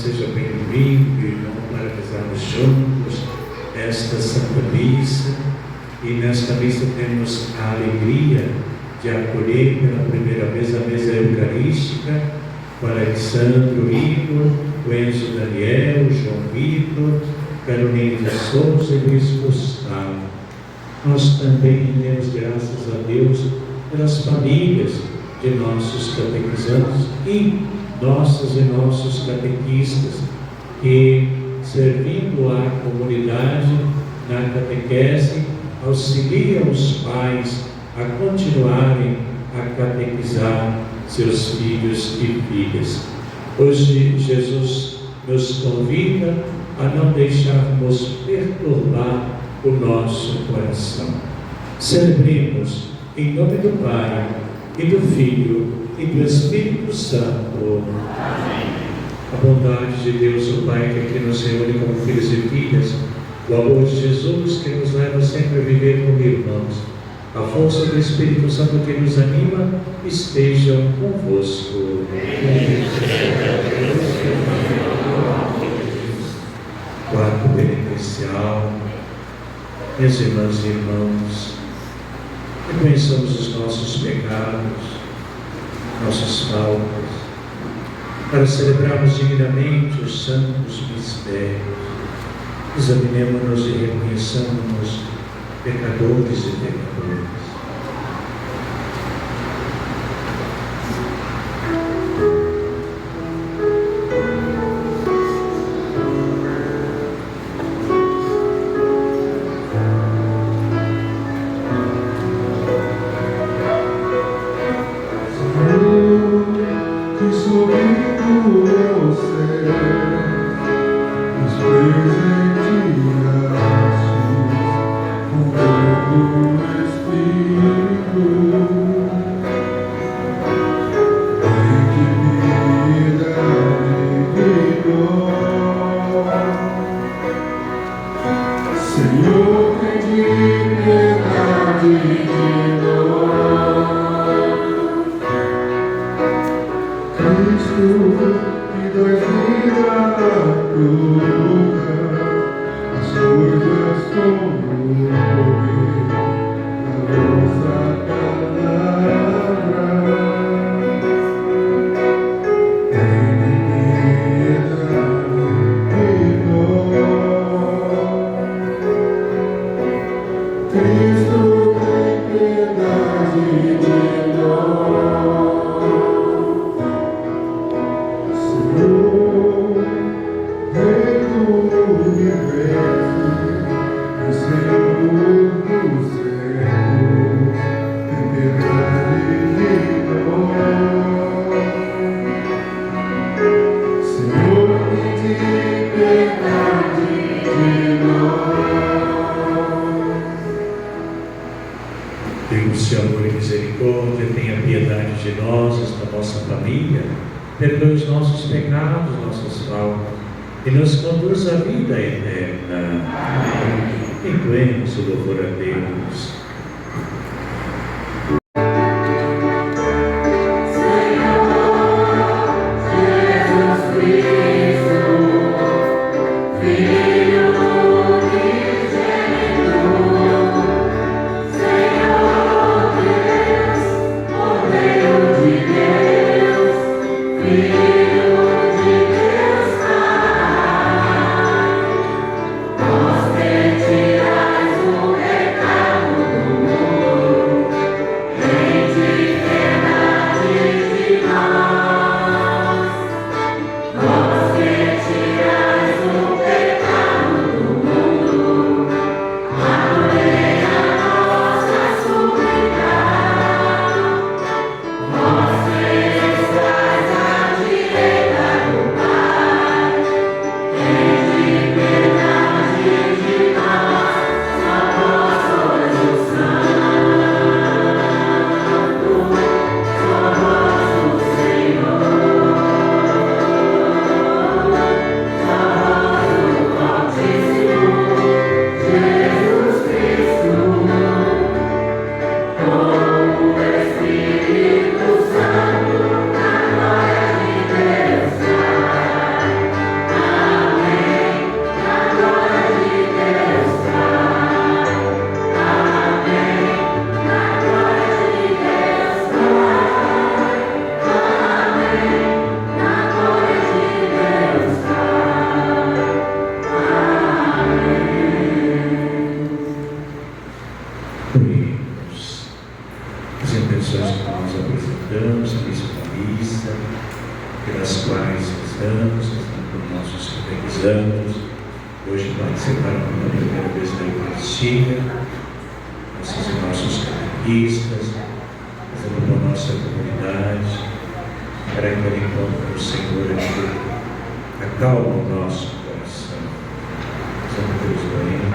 seja bem-vindo, irmão, para rezarmos juntos esta Santa Missa. E nesta missa temos a alegria de acolher pela primeira vez a mesa eucarística com Alexandre, Igor, o Enzo Daniel, João Vitor, Carolina de Souza e Luiz Gustavo. Nós também rendemos graças a Deus pelas famílias de nossos catequizandos e nossas e nossos catequistas que, servindo à comunidade na catequese, auxiliam os pais a continuarem a catequizar seus filhos e filhas. Hoje Jesus nos convida a não deixarmos perturbar o nosso coração. Celebremos em nome do Pai, e do Filho, e do Espírito Santo. Amém. A bondade de Deus, o Pai, que aqui nos reúne como filhos e filhas, o amor de Jesus, que nos leva sempre a viver como irmãos, a força do Espírito Santo que nos anima, estejam convosco. Quarto penitencial. Minhas irmãs e irmãos, reconheçamos os nossos pecados, nossas faltas, para celebrarmos dignamente os santos mistérios. Examinemo-nos e reconheçamos-nos pecadores e pecadoras. Deus de amor e misericórdia, tenha piedade de nós, da nossa família, perdoe os nossos pecados, nossas faltas, e nos conduz à vida eterna. Amém. Entoemos o louvor a Deus. Os pelas quais rezamos, por nossos catequizandos, hoje participaram pela primeira vez da Eucaristia, esses nossos catequistas, fazendo por nossa comunidade, para que o encontro do Senhor aqui acalma o nosso coração, rezando pelos doentes,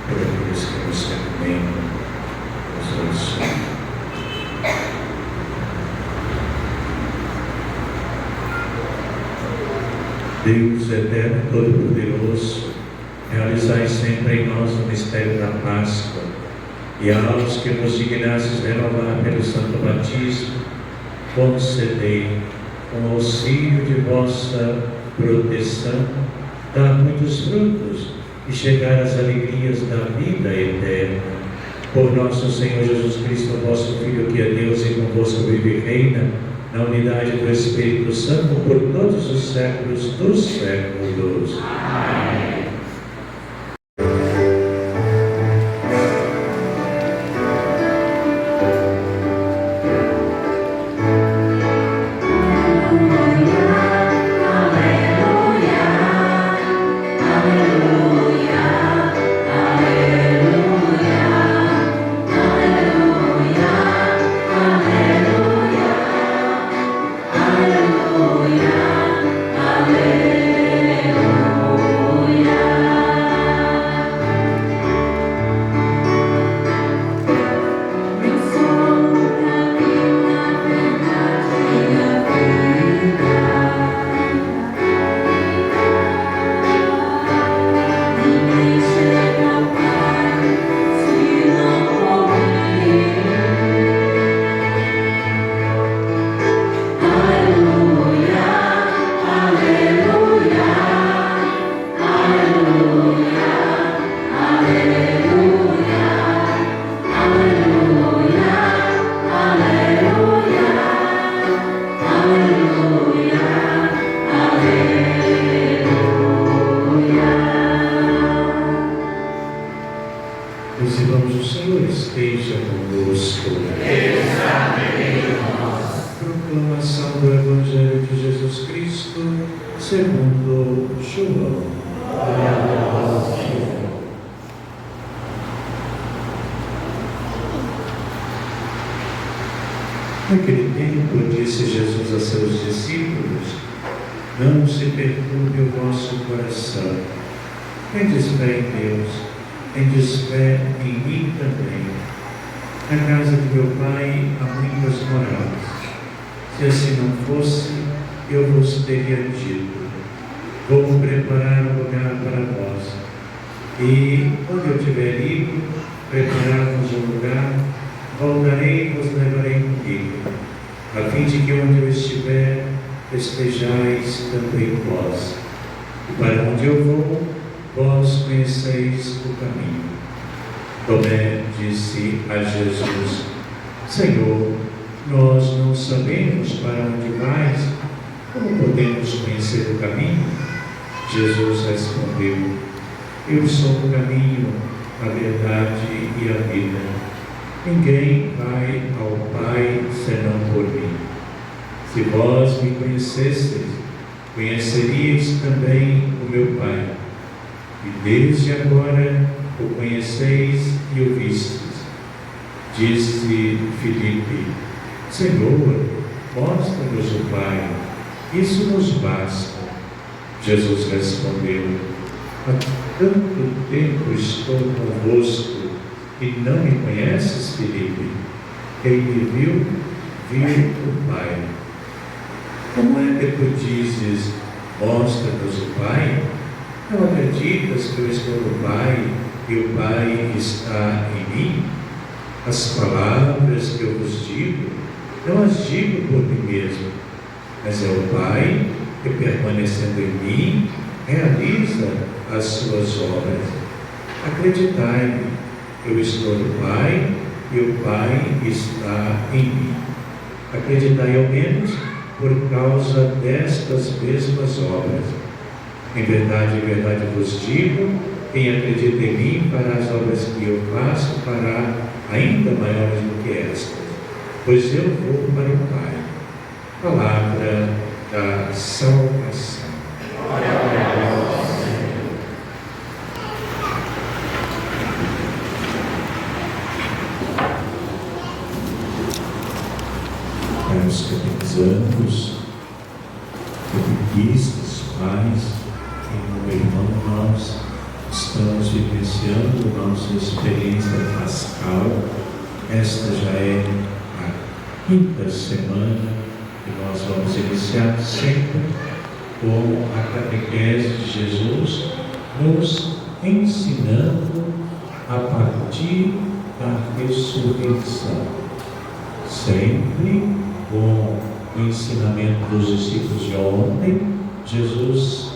por aqueles que nos recomendam as orações. Deus eterno e todo-poderoso, realizai sempre em nós o mistério da Páscoa, e aos que vos dignastes renovar pelo santo batismo, concedei, com o auxílio de vossa proteção, dar muitos frutos e chegar às alegrias da vida eterna. Por nosso Senhor Jesus Cristo, vosso Filho, que é Deus e convosco vive e reina, na unidade do Espírito Santo, por todos os séculos dos séculos. Amém. Os irmãos do Senhor esteja convosco. Proclamação do Evangelho de Jesus Cristo segundo João. Naquele tempo disse Jesus a seus discípulos: não se perturbe o vosso coração. Tendes fé em Deus, tendes fé em mim também. Na casa de meu Pai há muitas moradas. Se assim não fosse, eu vos teria dito: vou preparar um lugar para vós. E quando eu tiver ido, preparar-vos um lugar, voltarei e vos levarei comigo, a fim de que onde eu estiver, estejais também vós. E para onde eu vou, vós conheceis o caminho. Tomé disse a Jesus: Senhor, nós não sabemos para onde vais, como podemos conhecer o caminho? Jesus respondeu: eu sou o caminho, a verdade e a vida. Ninguém vai ao Pai senão por mim. Se vós me conhecesseis, conheceríeis também o meu Pai. E desde agora o conheceis e o vistes. Disse Filipe: Senhor, mostra-nos o Pai, isso nos basta. Jesus respondeu: há tanto tempo estou convosco e não me conheces, Filipe? Quem me viu, viu o Pai. Como é que tu dizes: mostra-nos o Pai? Não acreditas que eu estou no Pai e o Pai está em mim? As palavras que eu vos digo, não as digo por mim mesmo, mas é o Pai que, permanecendo em mim, realiza as suas obras. Acreditai-me, eu estou no Pai e o Pai está em mim. Acreditai ao menos por causa destas mesmas obras. Em verdade vos digo, quem acredita em mim fará as obras que eu faço, fará ainda maiores do que estas, pois eu vou para o Pai. Palavra da salvação. Caros catequizandos, catequistas, pais e meu irmão, nós estamos vivenciando nossa experiência pascal. Esta já é a 5ª semana que nós vamos iniciar sempre com a catequese de Jesus, nos ensinando a partir da ressurreição. Sempre com o ensinamento dos discípulos de ontem, Jesus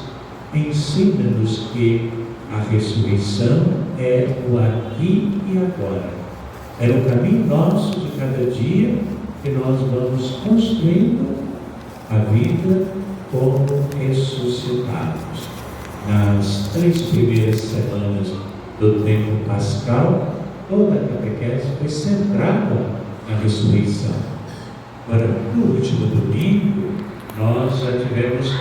ensina-nos que a ressurreição é o aqui e agora. É o caminho nosso de cada dia que nós vamos construindo a vida como ressuscitados. Nas 3 primeiras semanas do tempo pascal, toda a catequese foi centrada na ressurreição. Agora, no último domingo, nós já tivemos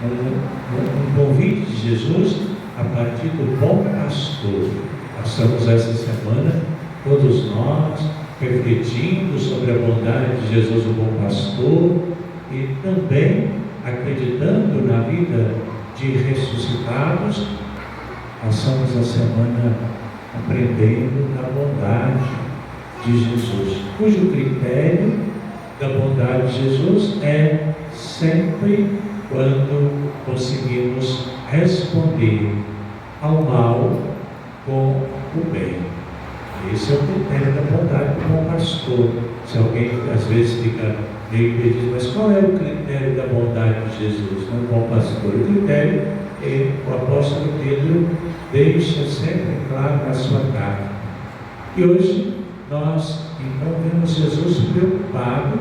um convite de Jesus a partir do bom pastor. Passamos essa semana, todos nós, refletindo sobre a bondade de Jesus, o bom pastor, e também acreditando na vida de ressuscitados. Passamos a semana aprendendo da bondade de Jesus, cujo critério da bondade de Jesus é sempre quando conseguimos responder ao mal com o bem. Esse é o critério da bondade do bom pastor. Se alguém às vezes fica meio perdido, mas qual é o critério da bondade de Jesus, no bom pastor? O critério é, o apóstolo Pedro deixa sempre claro na sua carta. E hoje nós então vemos Jesus preocupado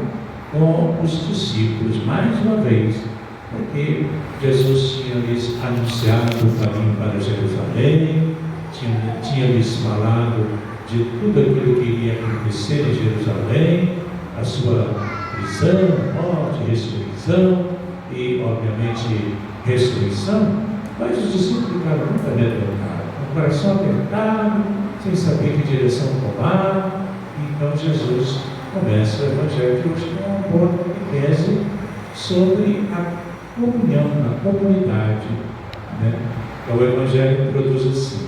com os discípulos, mais uma vez, porque Jesus tinha lhes anunciado o caminho para Jerusalém, tinha lhes falado de tudo aquilo que iria acontecer em Jerusalém, a sua prisão, morte, ressurreição e, obviamente, ressurreição, mas os discípulos ficaram muito amedrontados, com o coração apertado, sem saber que direção tomar. Então Jesus começa o Evangelho de hoje com uma boa catequese sobre a comunhão na comunidade. Então o Evangelho produz assim: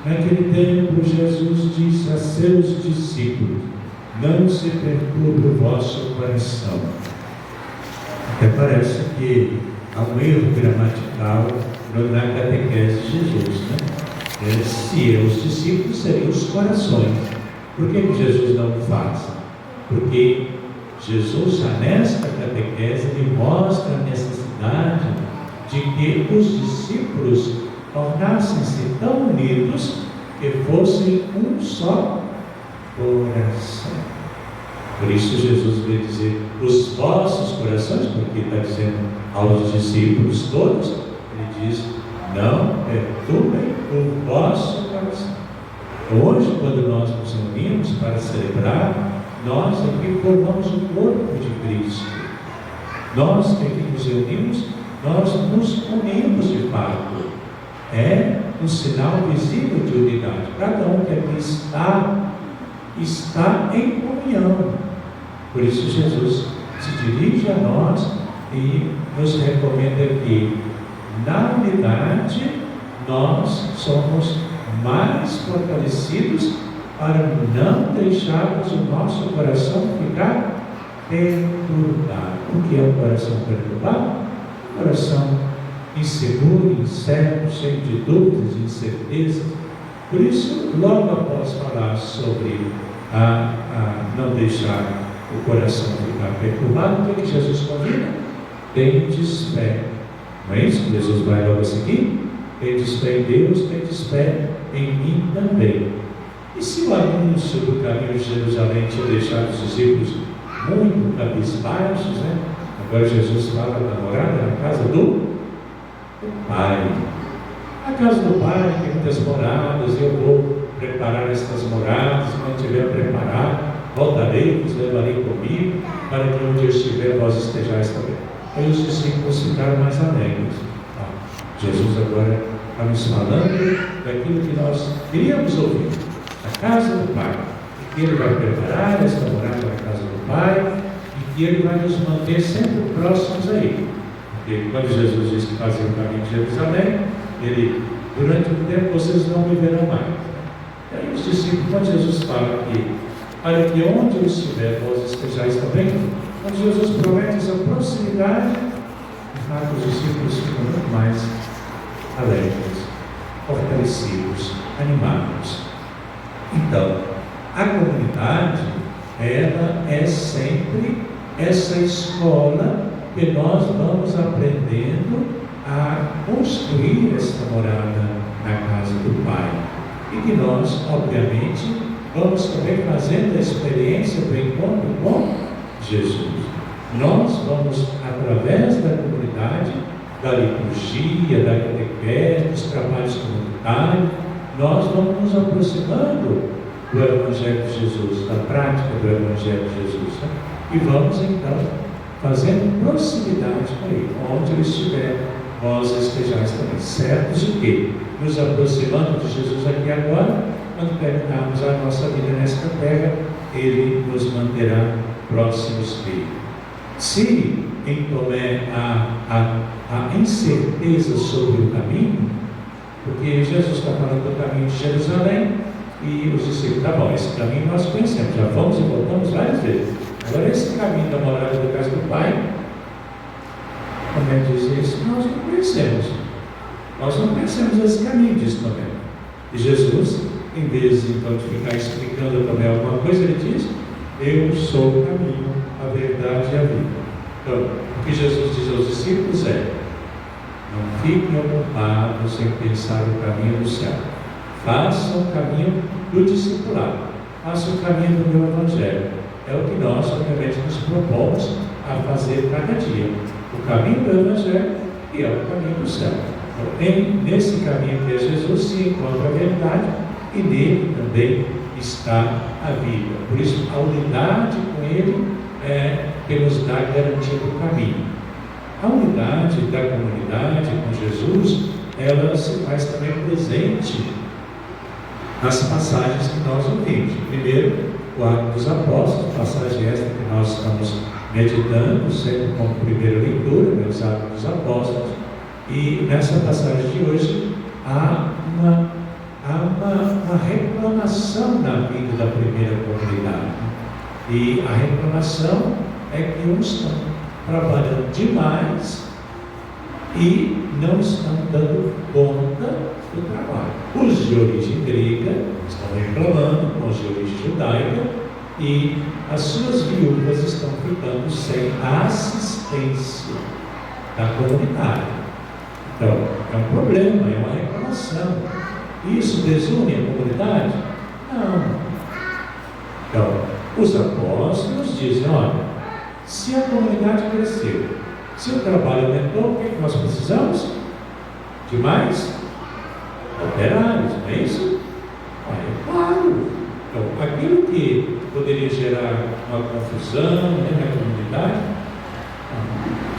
naquele tempo Jesus disse a seus discípulos: não se perturbe o vosso coração. Até parece que há um erro gramatical na catequese de Jesus, se os discípulos seriam os corações. Por que Jesus não o faz? Porque Jesus, já nesta catequese, lhe mostra a necessidade de que os discípulos tornassem-se tão unidos que fossem um só coração. Por isso Jesus veio dizer os vossos corações, porque está dizendo aos discípulos todos, ele diz: não perturbem o vosso coração. Hoje, quando nós nos reunimos para celebrar, nós aqui formamos o corpo de Cristo. Nós que aqui nos reunimos, nós nos unimos de fato. É um sinal visível de unidade. Cada um que aqui está em comunhão. Por isso Jesus se dirige a nós e nos recomenda que na unidade nós somos mais fortalecidos para não deixarmos o nosso coração ficar perturbado. O que é um coração perturbado? Um coração inseguro, incerto, cheio de dúvidas, de incertezas. Por isso, logo após falar sobre não deixar o coração ficar perturbado, o que Jesus convida? Tendes fé. Não é isso que Jesus vai logo a seguir? Tendes fé em Deus, tendes fé em mim também. E se o anúncio do caminho de Jerusalém tinha deixado os discípulos muito cabisbaixos, agora Jesus fala da morada, na casa do Pai. A casa do Pai tem muitas moradas, e eu vou preparar estas moradas. Quando tiver preparado, voltarei, vos levarei comigo, para que onde eu estiver, vós estejais também. Aí os discípulos ficaram mais alegres. Jesus agora está nos falando daquilo que nós queríamos ouvir, da casa do Pai, e que Ele vai preparar esta morada na casa do Pai, e que Ele vai nos manter sempre próximos a Ele. Porque quando Jesus disse que fazia o caminho de Jerusalém, Ele, durante um tempo, vocês não me verão mais. E aí os discípulos, quando Jesus fala que, para que onde eu estiver, vós estejais também, quando Jesus promete essa proximidade, de fato os discípulos ficam muito mais alegres, fortalecidos, animados. Então, a comunidade, ela é sempre essa escola que nós vamos aprendendo a construir esta morada na casa do Pai. E que nós, obviamente, vamos também fazendo a experiência do encontro com Jesus. Nós vamos, através da comunidade, da liturgia, da catequese, dos trabalhos comunitários, nós vamos nos aproximando do Evangelho de Jesus, da prática do Evangelho de Jesus, né? E vamos então fazendo proximidade com Ele, onde Ele estiver, vós estejais também, certos de que, nos aproximando de Jesus aqui agora, quando terminarmos a nossa vida nesta terra, Ele nos manterá próximos dele. Se em Tomé há incerteza sobre o caminho, porque Jesus está falando do caminho de Jerusalém, e os discípulos, tá bom, esse caminho nós conhecemos, já fomos e voltamos várias vezes. Agora esse caminho da morada da casa do Pai, Tomé diz isso, nós não conhecemos. Nós não conhecemos esse caminho, disse Tomé. E Jesus, em vez então de ficar explicando a Tomé alguma coisa, ele diz: eu sou o caminho, a verdade e a vida. Então, o que Jesus diz aos discípulos é: não fiquem ocupados em pensar o caminho do céu. Façam o caminho do discipulado. Façam o caminho do meu Evangelho. É o que nós, obviamente, nos propomos a fazer cada dia. O caminho do Evangelho e é o caminho do céu. Então, nesse caminho que é Jesus se encontra a verdade e nele também está a vida. Por isso, a unidade com Ele é que nos dá a garantia do caminho. A unidade da comunidade com Jesus, ela se faz também presente nas passagens que nós ouvimos. Primeiro, o Atos dos Apóstolos, passagem esta que nós estamos meditando, sempre como primeira leitura, né, os Atos dos Apóstolos. E nessa passagem de hoje, há uma reclamação na vida da primeira comunidade. E a reclamação é que uns estão trabalhando demais e não estão dando conta do trabalho. Os de origem grega estão reclamando com os de origem judaica e as suas viúvas estão ficando sem a assistência da comunidade. Então, é um problema, é uma reclamação. Isso desune a comunidade? Não. Então, os apóstolos dizem: olha, se a comunidade cresceu, se o trabalho aumentou, o que nós precisamos? De mais operários, não é isso? É claro. Então, aquilo que poderia gerar uma confusão, né, na comunidade,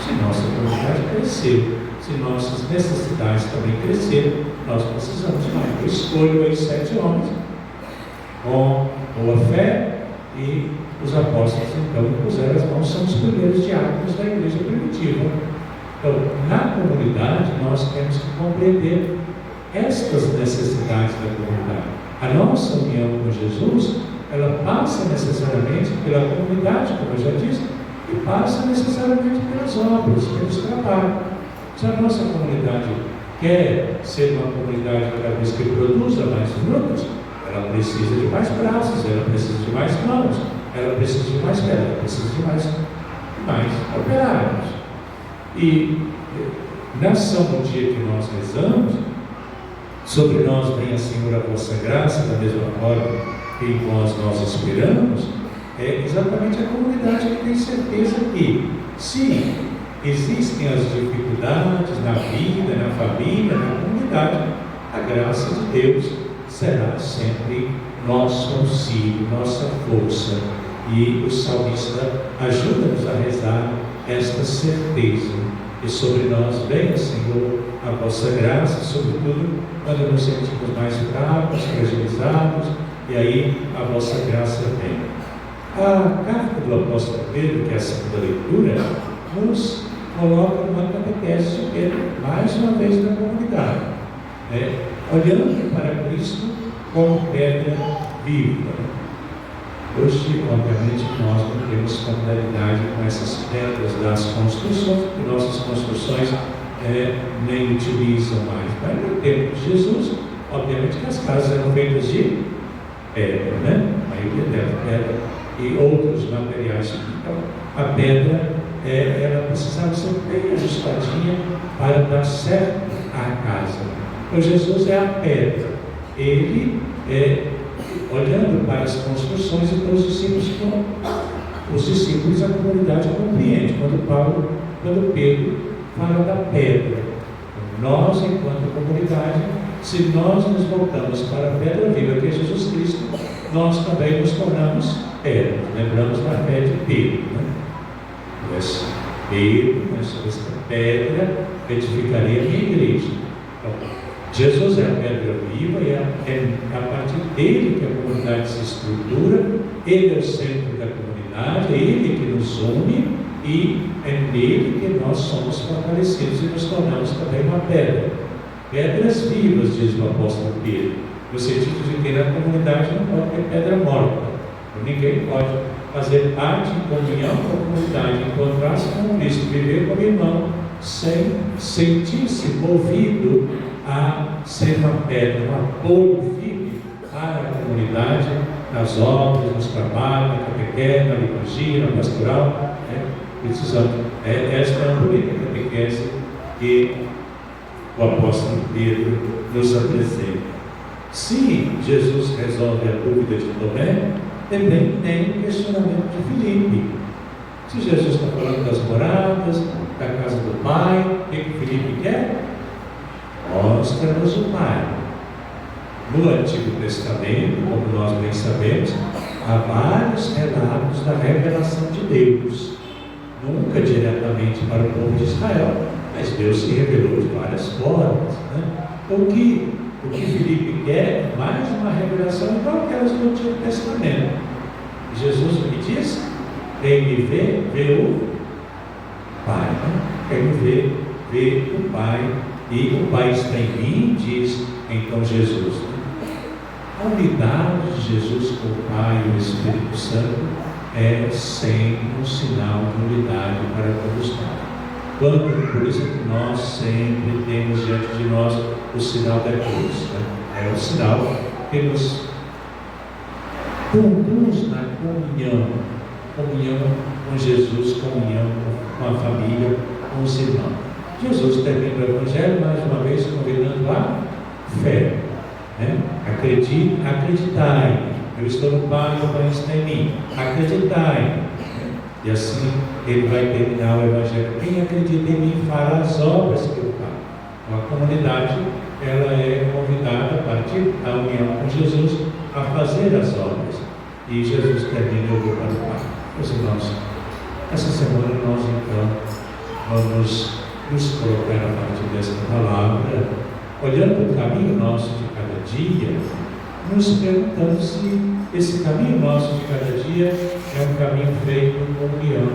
se nossa comunidade cresceu, se nossas necessidades também cresceram, nós precisamos de mais. Eu escolho aí 7 homens com boa fé, e os apóstolos então puseram as mãos, são os primeiros diáconos da igreja primitiva. Então, na comunidade, nós temos que compreender estas necessidades da comunidade. A nossa união com Jesus, ela passa necessariamente pela comunidade, como eu já disse, e passa necessariamente pelas obras, pelos trabalhos. Se a nossa comunidade quer ser uma comunidade cada vez que produza mais frutos, ela precisa de mais braços, ela precisa de mais mãos, ela precisa de mais pés, ela precisa de mais operários. E na São dia que nós rezamos, sobre nós venha, Senhor, a vossa graça, da mesma forma que em vós nós esperamos, é exatamente a comunidade que tem certeza que, se existem as dificuldades na vida, na família, na comunidade, a graça de Deus será sempre nosso auxílio, nossa força. E o salmista ajuda-nos a rezar esta certeza. E sobre nós venha, Senhor, a vossa graça, sobretudo quando nos sentimos mais fracos, fragilizados, e aí a vossa graça vem. A carta do apóstolo Pedro, que é a segunda leitura, nos coloca numa catequese de Pedro, mais uma vez na comunidade, olhando para Cristo como pedra viva. Hoje, obviamente, nós não temos familiaridade com essas pedras das construções, porque nossas construções nem utilizam mais. Mas no tempo de Jesus, obviamente que as casas eram feitas de pedra, a maioria delas pedra e outros materiais. Então, a pedra ela precisava ser bem ajustadinha para dar certo à casa. Então, Jesus é a pedra. Ele olhando para as construções, então os discípulos, a comunidade compreende quando Pedro fala da pedra. Nós, enquanto comunidade, se nós nos voltamos para a pedra viva, que é Jesus Cristo, nós também nos tornamos pedra. Lembramos da fé de Pedro, Pedro, sobre esta pedra, edificarei a minha igreja. Então, Jesus é a pedra viva e é a partir dele que a comunidade se estrutura. Ele é o centro da comunidade, é ele que nos une e é nele que nós somos fortalecidos e nos tornamos também uma pedra. Pedras vivas, diz o apóstolo Pedro, no sentido de que na comunidade não pode ter pedra morta. Ninguém pode fazer parte em comunhão com a comunidade, encontrar-se com Cristo, viver como irmão, sem sentir-se movido a ser uma pedra, um apoio firme para a comunidade, nas obras, nos trabalhos, na catequese, na liturgia, na pastoral. Precisamos. Esta é a bonita catequese que o apóstolo Pedro nos apresenta. Se Jesus resolve a dúvida de Tomé, também tem o questionamento de Filipe. Se Jesus está falando das moradas, da casa do Pai, o que Filipe quer? Mostra-nos o Pai. No Antigo Testamento, como nós bem sabemos, há vários relatos da revelação de Deus. Nunca diretamente para o povo de Israel, mas Deus se revelou de várias formas. Então, o que Filipe quer é mais uma revelação igual aquelas do Antigo Testamento. Jesus o que diz? Quem me vê o Pai. Quem me vê o Pai. E o Pai está em mim, diz então Jesus. A unidade de Jesus com o Pai e o Espírito Santo é sempre um sinal de unidade para todos nós. Por isso que nós sempre temos diante de nós o sinal da cruz. É o sinal que nos conduz na comunhão com Jesus, comunhão com a família, com os irmãos. Jesus termina o Evangelho mais uma vez convidando a fé. Acreditai, eu estou no Pai e o Pai está em mim. Acreditai. E assim ele vai terminar o Evangelho. Quem acredita em mim fará as obras que eu faço. Então, a comunidade ela é convidada a partir da união com Jesus a fazer as obras. E Jesus termina o vou para o Pai. Meus irmãos, essa semana nós então vamos nos colocar a partir desta palavra, olhando o caminho nosso de cada dia, nos perguntando se esse caminho nosso de cada dia é um caminho feito com união,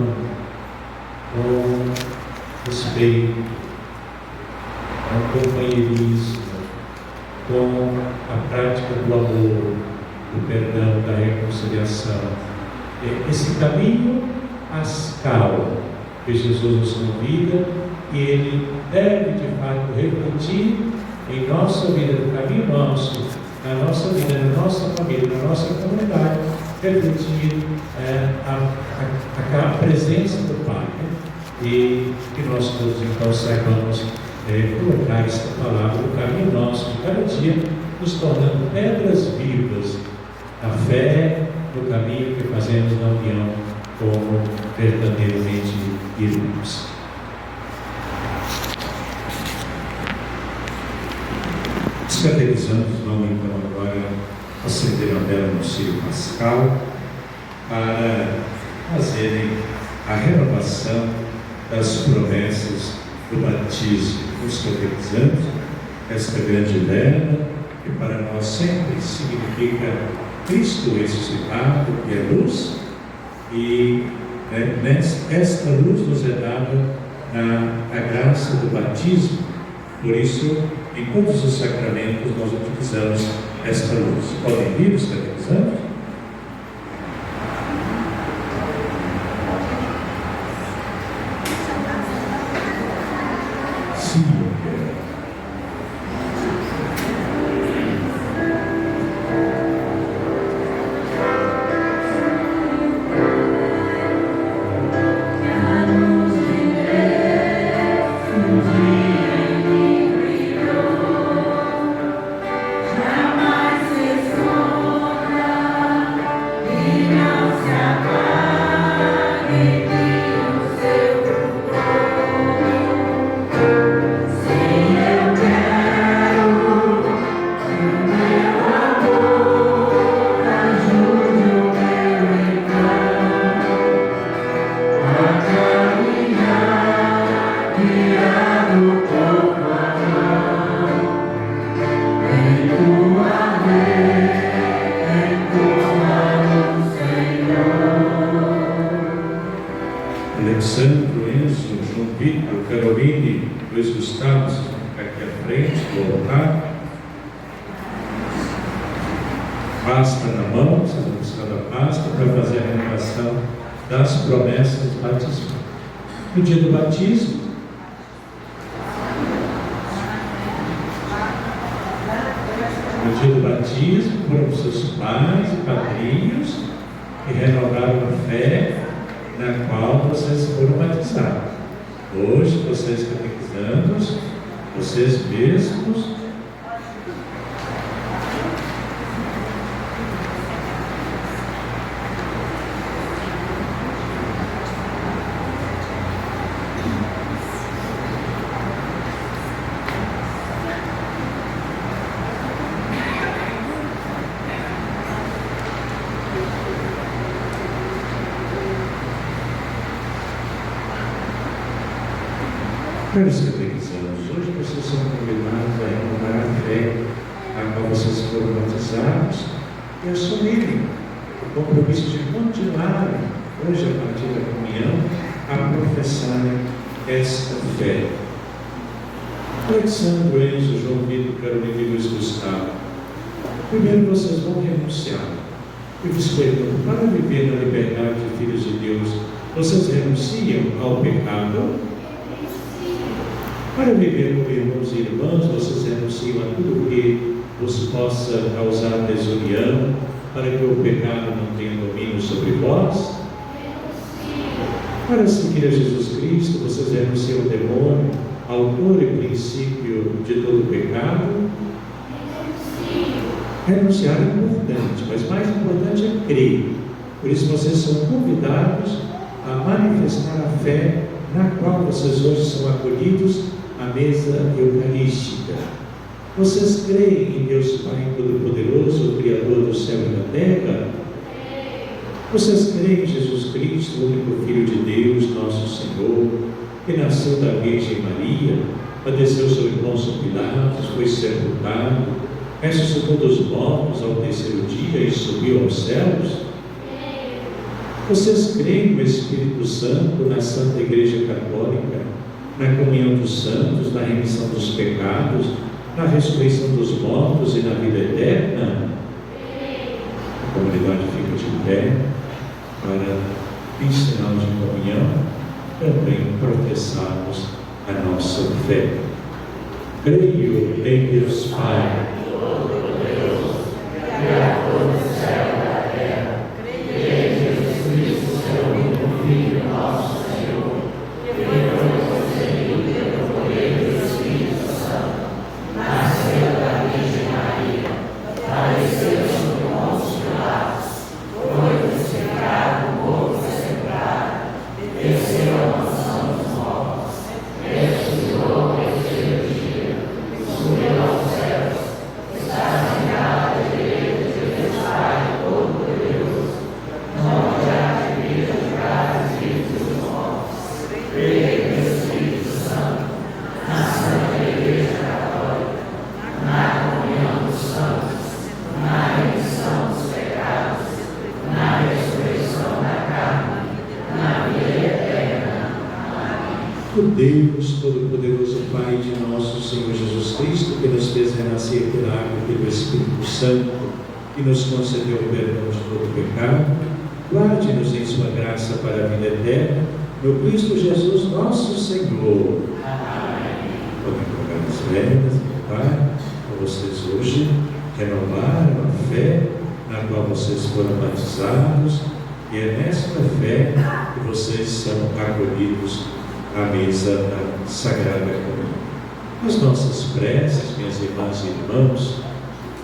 com respeito, com companheirismo, com a prática do amor, do perdão, da reconciliação. Esse caminho pascal que Jesus nos convida, e ele deve de fato refletir em nossa vida, no caminho nosso, na nossa vida, na nossa família, na nossa comunidade, refletir a presença do Pai. E que nós todos então saibamos colocar esta palavra no caminho nosso de cada dia, nos tornando pedras vivas da fé, no caminho que fazemos na união como verdadeiramente irmãos. Os catequizandos vão então agora acender a vela no círio pascal para fazerem a renovação das promessas do batismo. Nos catequizamos esta grande leva, que para nós sempre significa Cristo ressuscitado, que é luz, e esta luz nos é dada na graça do batismo. Por isso, em todos os sacramentos, nós utilizamos esta luz. Podem vir os catequizandos? Sim, eu quero. Alexandre, Enzo, João Vitor, Caroline, Luiz Gustavo, vocês vão ficar aqui à frente do altar. Pasta na mão, vocês vão buscar a pasta para fazer a renovação das promessas batismais. No dia do batismo, foram seus pais e padrinhos que renovaram a fé na qual vocês foram batizados. Hoje, vocês catequizandos, vocês mesmos caros catequizados, hoje vocês são convidados a renovar a fé a qual vocês foram batizados e assumirem o compromisso de continuarem, hoje a partir da comunhão, a professarem esta fé. Alexandre, Enzo, João Vitor, Carolina e Luiz Gustavo, primeiro vocês vão renunciar. Eu vos pergunto, para viver na liberdade de filhos de Deus, vocês renunciam ao pecado? Para viver como irmãos e irmãs, vocês renunciam a tudo que vos possa causar desunião, para que o pecado não tenha domínio sobre vós? Para seguir a Jesus Cristo, vocês renunciam ao demônio, autor e princípio de todo pecado? Renunciar é importante, mas mais importante é crer. Por isso vocês são convidados a manifestar a fé na qual vocês hoje são acolhidos à mesa eucarística. Vocês creem em Deus Pai Todo-Poderoso, o Criador do céu e da terra? Vocês creem em Jesus Cristo, o único Filho de Deus, nosso Senhor, que nasceu da Virgem Maria, padeceu sob Pôncio Pilatos, foi sepultado, ressuscitou dos mortos ao terceiro dia e subiu aos céus? Vocês creem no Espírito Santo, na Santa Igreja Católica, na comunhão dos santos, na remissão dos pecados, na ressurreição dos mortos e na vida eterna? A comunidade fica de pé para, em sinal de comunhão, também professarmos a nossa fé. Creio em Deus Pai, Todo-Poderoso, Criador do céu e da terra, creio em Jesus Cristo, seu único Filho, nosso Senhor, que foi concebido pelo poder do Espírito Santo, nasceu da Virgem Maria, padeceu sob Pôncio Pilatos, foi crucificado, morto e sepultado, desceu à mansão dos mortos, ressuscitou ao terceiro dia, subiu aos céus, Deus Todo-Poderoso, Pai de nosso Senhor Jesus Cristo, que nos fez renascer pela água e pelo Espírito Santo, que nos concedeu o perdão de todo pecado, guarde-nos em sua graça para a vida eterna, no Cristo Jesus nosso Senhor. Amém. Podem colocar as velas, Pai, para vocês hoje renovaram a fé na qual vocês foram batizados, e é nesta fé que vocês são acolhidos à mesa da Sagrada Comunhão. As nossas preces, minhas irmãs e irmãos,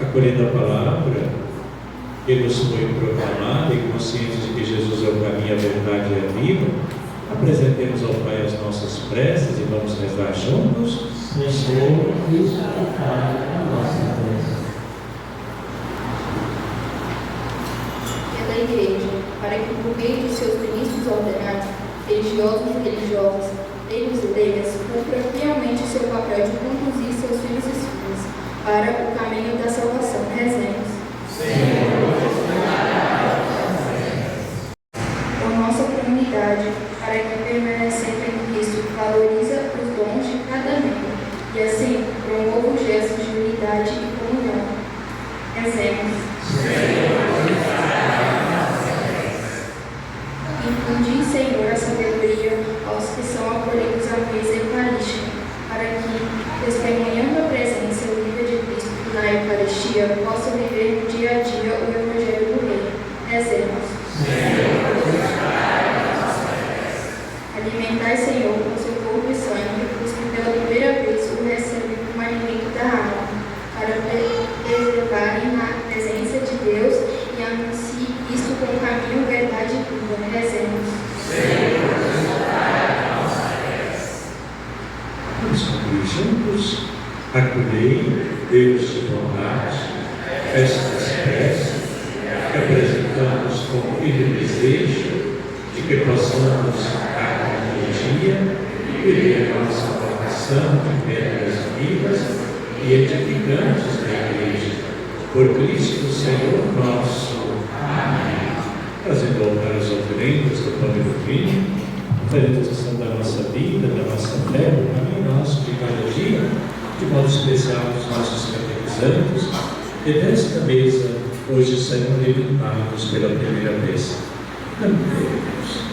acolhendo a palavra que nos foi proclamada e conscientes de que Jesus é o caminho, a verdade e a vida, apresentemos ao Pai as nossas preces e vamos rezar juntos. Senhor, escutai a nossa prece. Pela Igreja, para que por meio de seus ministros ordenados, religiosos e religiosas, leigos e leigas, cumpra fielmente o seu papel de conduzir seus filhos e filhas para o caminho da salvação. Rezemos. Senhor, Por nossa comunidade, para que permanecendo em Cristo, valoriza os dons de cada membro e assim promova o gesto de unidade e comunhão. Rezemos. Infundi, Senhor, a sabedoria aos que são acolhidos à mesa eucarística, para que, testemunhando a presença e vida de Cristo na Eucaristia, possam viver no dia a dia o Evangelho do Reino. Rezemos. Alimentai, Senhor, com seu corpo e sangue, os que pela primeira vez o recebem como alimento da alma, para preservarem a presença de Deus e anunciem isto com caminho, verdade e vida. Rezemos. Vamos concluir juntos. Acolhei, Deus de bondade, estas preces que apresentamos com firme desejo de que possamos, a cada dia, viver a nossa vocação de pedras vivas e edificantes da Igreja. Por Cristo, Senhor nosso. Amém. Trazendo ao altar as oferendas do pão e do vinho, oferendas que são da nossa vida, da nossa fé, do caminho nosso de cada dia, de modo especial dos nossos catequizantes, e desta mesa hoje serão iluminados pela primeira vez. Cantemos.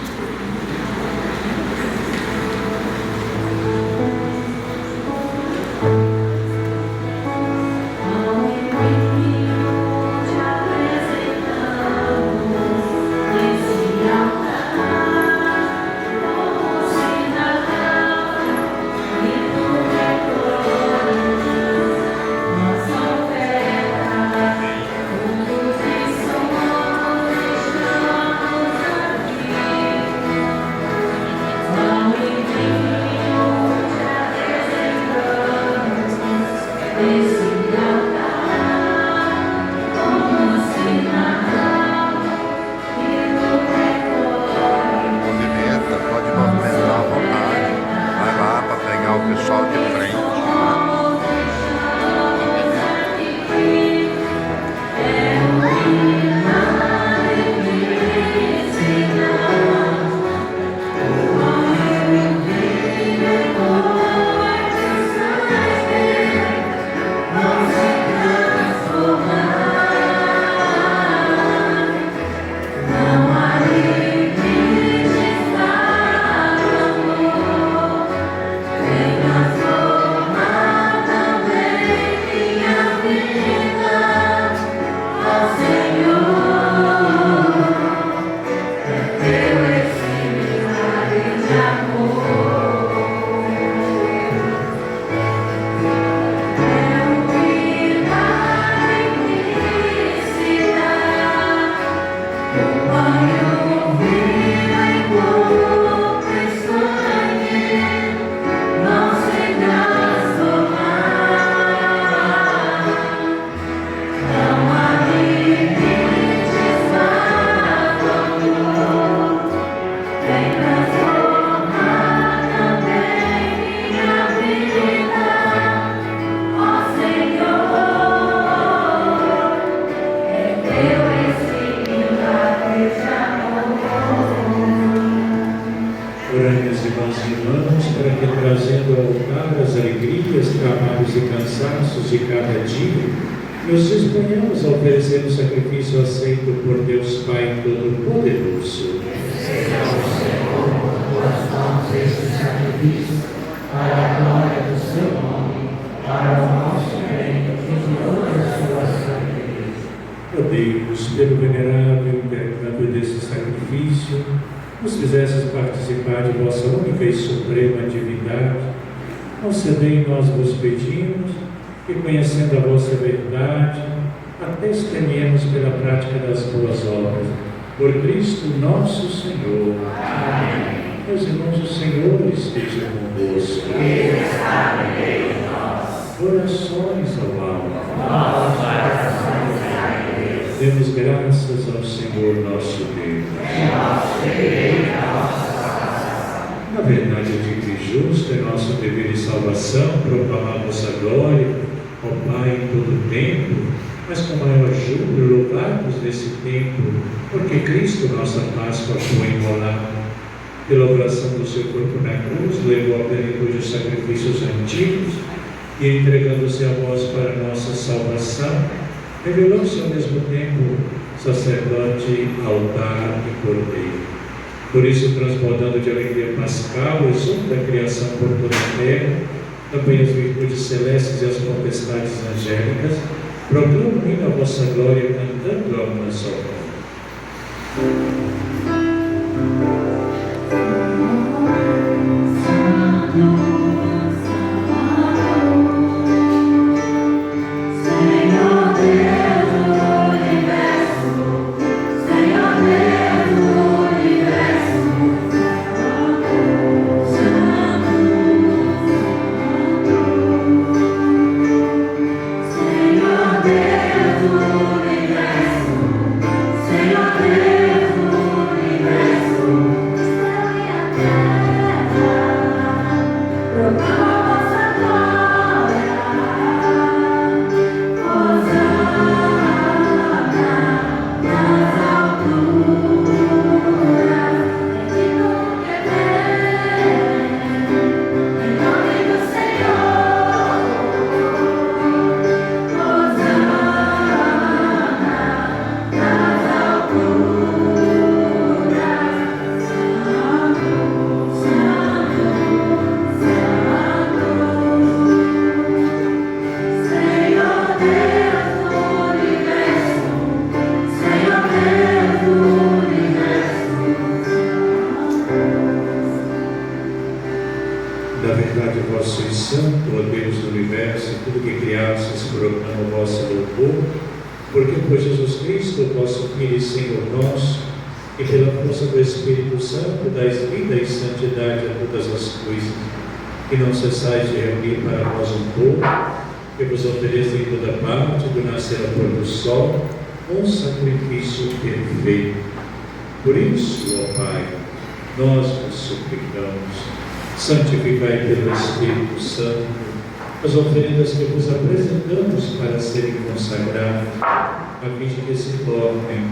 trazendo ao altar as alegrias, trabalhos e cansaços de cada dia, nos disponhamos a oferecer um sacrifício aceito por Deus Pai Todo-Poderoso. Seja o Senhor por tuas mãos este sacrifício, para a glória do seu nome, para o nosso bem e de toda a sua santa igreja. Ó Deus, pelo venerável intercâmbio desse sacrifício, nos fizesses participar de vossa única e suprema divindade, concedei nós vos pedimos, que conhecendo a vossa verdade, atestemos pela prática das boas obras. Por Cristo nosso Senhor. Amém. Meus irmãos, o Senhor esteja convosco. Ele está no meio de nós. Orações ao alto. Nossas orações à igreja. Demos graças ao Senhor nosso Deus. É nosso direito e a nossa salvação. Na verdade, é digno e justo, é nosso dever e salvação proclamar vossa glória, ó Pai, em todo tempo, mas com maior júbilo louvar-vos nesse tempo, porque Cristo, nossa Páscoa, foi imolado. Pela oração do seu corpo na cruz, levou à plenitude os sacrifícios antigos e, entregando-se a vós para a nossa salvação, revelou-se ao mesmo tempo sacerdote, altar e cordeiro. Por isso, transbordando de alegria pascal, exulta a criação por toda a terra, também as virtudes celestes e as potestades angélicas, proclamam ainda a vossa glória, cantando a uma só voz. Da verdade, vós sois santo, ó Deus do universo, e tudo que criastes proclama o vosso louvor, porque por Jesus Cristo, vosso Filho e Senhor nosso, e pela força do Espírito Santo, dais vida e santidade a todas as coisas, e não cessais de reunir para vós um povo, que vos ofereça em toda parte, do nascer ao pôr do sol, um sacrifício perfeito. Por isso, ó Pai, nós vos suplicamos, santificai pelo Espírito Santo as oferendas que vos apresentamos para serem consagradas, a fim de que se tornem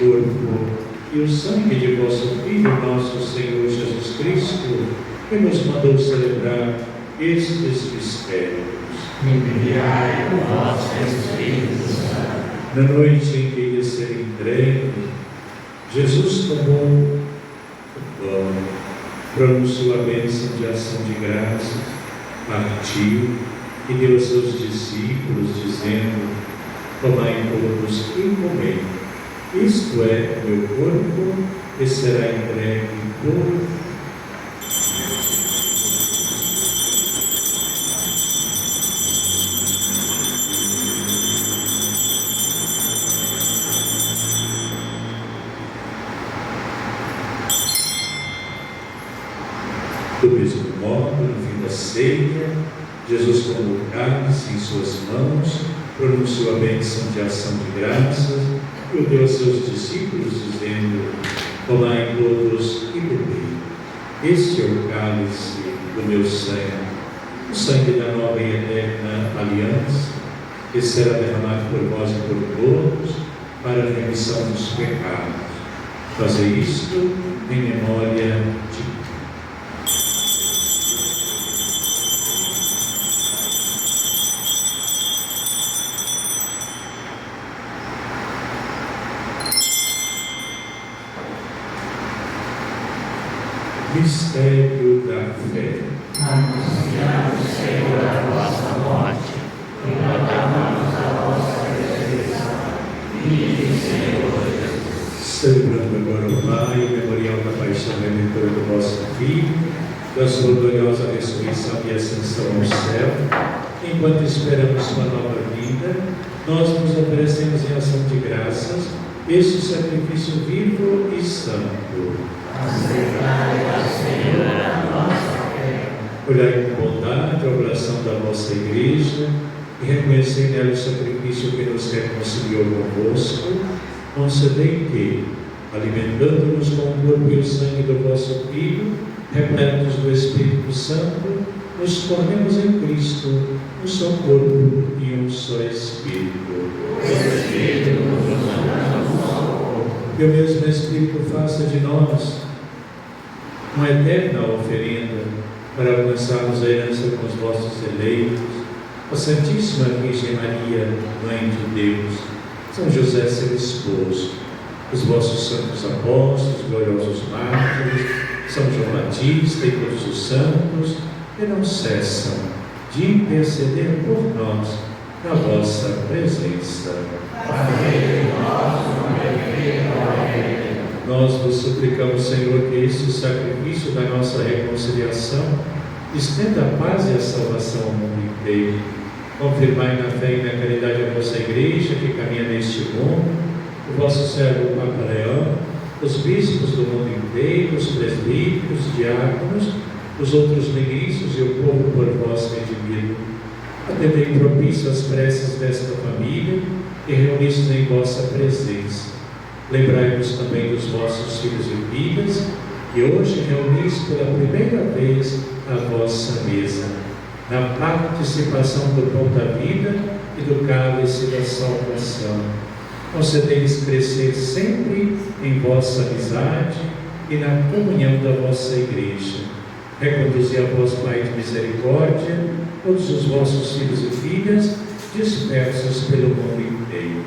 o corpo e o sangue de vosso Filho, nosso Senhor Jesus Cristo, que nos mandou celebrar estes mistérios. Enviai o vosso Espírito Santo. Na noite em que ia ser entregue, Jesus tomou o pão, pronunciou a bênção de ação de graças, partiu e deu aos seus discípulos, dizendo: tomai todos e comei. Isto é o meu corpo, que será entregue por Do mesmo modo, no fim da ceia, Jesus tomou o cálice em suas mãos, pronunciou a bênção de ação de graças e o deu aos seus discípulos, dizendo: tomai todos e bebei. Este é o cálice do meu sangue, o sangue da nova e eterna aliança, que será derramado por vós e por todos para a remissão dos pecados. Fazei isto em memória de mistério da fé. Anunciamos, Senhor, a vossa morte e proclamamos a vossa ressurreição. Vive, Senhor Jesus. Celebrando agora o Pai, o memorial da paixão redentora do vosso Filho, da sua gloriosa ressurreição e ascensão ao céu, enquanto esperamos sua nova vida, nós nos oferecemos em ação de graças este sacrifício vivo e santo. Aceitai, Senhor, a nossa fé. Olhai com bondade a oração da vossa Igreja e reconhecei nela o sacrifício que nos reconciliou convosco. Concedei que, alimentando-nos com o corpo e o sangue do vosso Filho, repletos do Espírito Santo, nos tornemos em Cristo um só corpo e um só Espírito. O Espírito nos une um só corpo. Que o mesmo Espírito faça de nós uma eterna oferenda para alcançarmos a herança com os vossos eleitos, a Santíssima Virgem Maria, Mãe de Deus, São José, seu esposo, os vossos santos apóstolos, gloriosos mártires, São João Batista e todos os santos, que não cessam de interceder por nós na vossa presença. Nós vos suplicamos, Senhor, que este sacrifício da nossa reconciliação estenda a paz e a salvação ao mundo inteiro. Confirmai na fé e na caridade a vossa Igreja que caminha neste mundo, o vosso servo Papa Leão, os bispos do mundo inteiro, os presbíteros, os diáconos, os outros ministros e o povo por vós redimido. Atendei propício às preces desta família e reunistes em vossa presença. Lembrai-vos também dos vossos filhos e filhas, que hoje reunis pela primeira vez à vossa mesa, na participação do pão da vida e do cálice da salvação. Concedei-lhes crescer sempre em vossa amizade e na comunhão da vossa Igreja. Reconduzi a vós, Pai de misericórdia, todos os vossos filhos e filhas dispersos pelo mundo inteiro.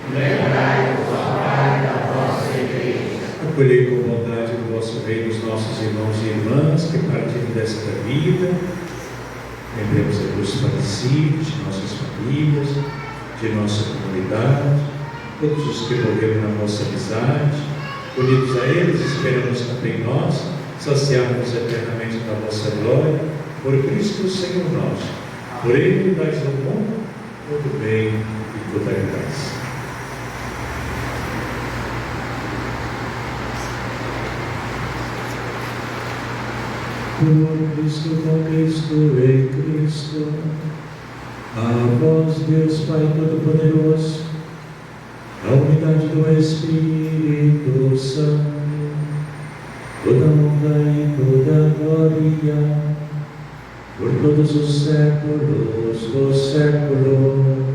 Lembrai-vos, ó Pai, da vossa Igreja. Acolhei com bondade do vosso reino os nossos irmãos e irmãs que partiram desta vida. Lembremos a dos falecidos, de nossas famílias, de nossa comunidade, todos os que morreram na vossa amizade. Unidos a eles, esperamos também nós saciarmos eternamente da vossa glória, por Cristo Senhor nosso. Por Ele dais ao mundo todo bem e toda graça. Por Cristo, com Cristo, em Cristo, a vós, Deus Pai Todo-Poderoso, a unidade do Espírito Santo, toda honra e toda glória, por todos os séculos dos séculos.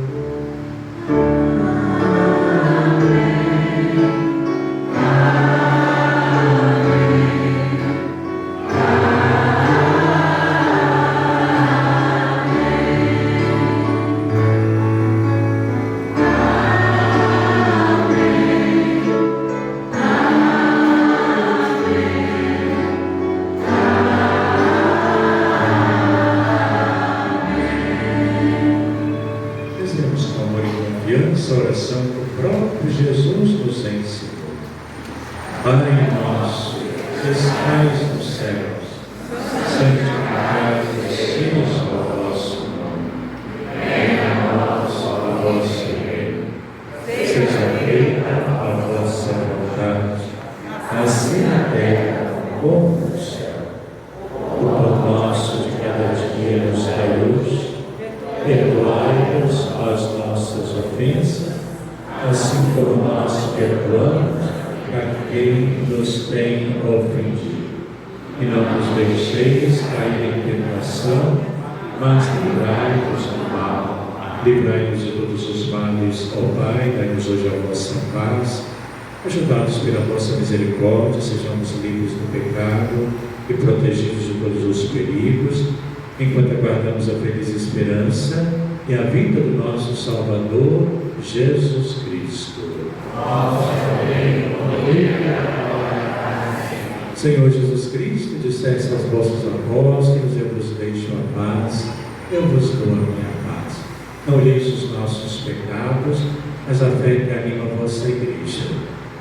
Essa oração que o próprio Jesus nos ensinou. Pai nosso, que estais nos céus, santificado seja o vosso nome. Venha a nós o vosso reino. Seja feita a vossa vontade, assim na terra como no céu. O pão nosso de cada dia nos dai hoje. Perdoai-nos as nossas ofensas, assim como nós perdoamos a quem nos tem ofendido. E não nos deixeis cair em tentação, mas livrai-nos do mal. Livrai-nos de todos os males, ó Pai, dai-nos hoje a vossa paz. Ajudados pela vossa misericórdia, sejamos livres do pecado e protegidos de todos os perigos, enquanto aguardamos a feliz esperança e a vinda do nosso Salvador, Jesus Cristo. Senhor Jesus Cristo, disseste aos vossos apóstolos: eu vos deixo a paz, eu vos dou a minha paz. Não olheis os nossos pecados, mas a fé que anima a vossa igreja.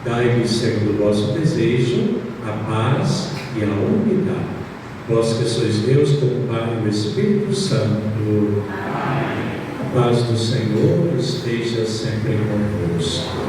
Dai-lhes, segundo o vosso desejo, a paz e a unidade. Vós que sois Deus, com o Pai e o Espírito Santo. Amém. A paz do Senhor esteja sempre convosco.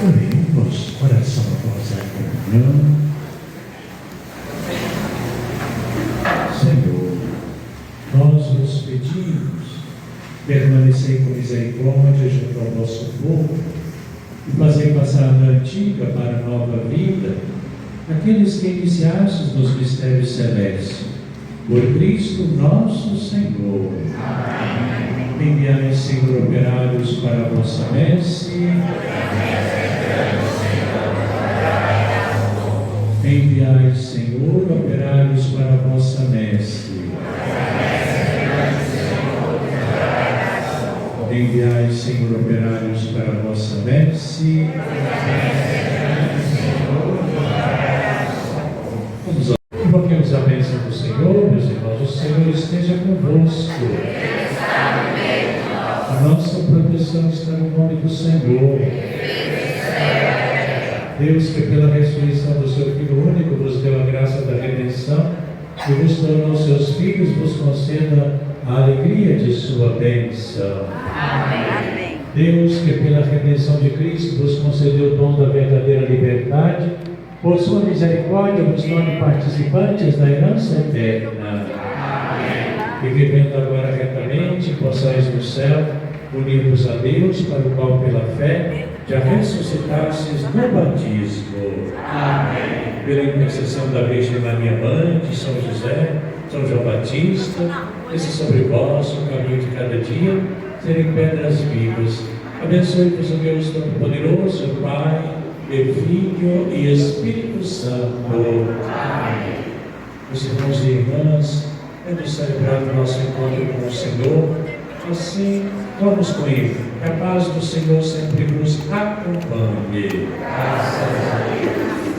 Oremos, oração após a comunhão. Senhor, nós vos pedimos, permanecei com misericórdia junto ao vosso povo e fazei passar da antiga para a nova vida aqueles que iniciastes nos mistérios celestes. Por Cristo nosso Senhor. Amém. Enviai, Senhor, operários para a vossa messe. Enviai, Senhor, operários para a vossa messe. Enviai, Senhor, operários para a vossa messe. Vamos invoquemos a bênção do Senhor, meus irmãos. O Senhor esteja convosco. A nossa proteção está no nome do Senhor. Deus, que pela ressurreição do seu Filho único vos deu a graça da redenção e vos tornou seus filhos, vos conceda a alegria de sua bênção. Amém. Deus, que pela redenção de Cristo vos concedeu o dom da verdadeira liberdade, por sua misericórdia vos torne participantes da herança eterna. Amém. E vivendo agora retamente, possais no céu unir-vos a Deus, para o qual pela fé já ressuscitastes no batismo. Amém. Pela intercessão da Virgem Maria Mãe, de São José, São João Batista, esse sobre vós, o caminho de cada dia, serem pedras vivas. Abençoe-vos o Deus Todo-Poderoso, Pai, e Filho e Espírito Santo. Amém. Meus irmãos e irmãs, temos celebrado o nosso encontro com o Senhor. Assim, vamos com Ele. Que a paz do Senhor sempre nos acompanhe. Graças a Deus.